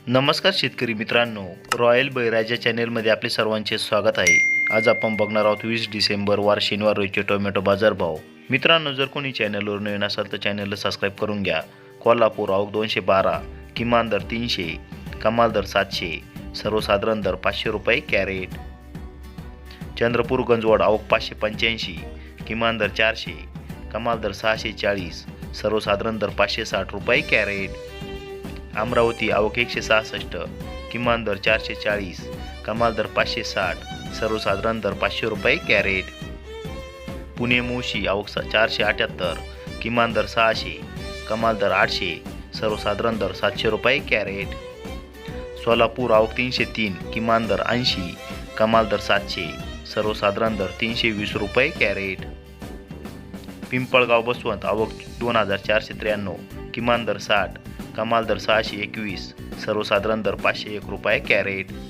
नमस्कार शेतकरी मित्रांनो, रॉयल बळीराजा चॅनेलमध्ये आपले सर्वांचे स्वागत आहे. आज आपण बघणार आहोत 20 डिसेंबर वार शनिवार रोजचे टोमॅटो बाजारभाव. मित्रांनो, जर कोणी चॅनलवर नवीन असाल तर चॅनलला सबस्क्राईब करून घ्या. कोल्हापूर आवक 212, किमान दर 300, कमाल दर 700, सर्वसाधारण दर 500 रुपये कॅरेट. चंद्रपूर गंजवड आवक 585, किमान दर 400, कमाल दर 640, सर्वसाधारण दर 560 रुपये कॅरेट. अमरावती आवक 166, किमान दर 440, कमाल दर 560, सर्वसाधारण दर 500 रुपये कॅरेट. पुणे मुळशी आवक 478, किमान दर 600, कमाल दर 800, सर्वसाधारण दर 700 रुपये कॅरेट. सोलापूर आवक 303, किमान दर 80, कमाल दर 700, सर्वसाधारण दर 320 रुपये कॅरेट. पिंपळगाव बसवंत आवक 2493, किमान दर 60, कमाल दर 621, सर्वसाधारण दर 501 रुपये कॅरेट.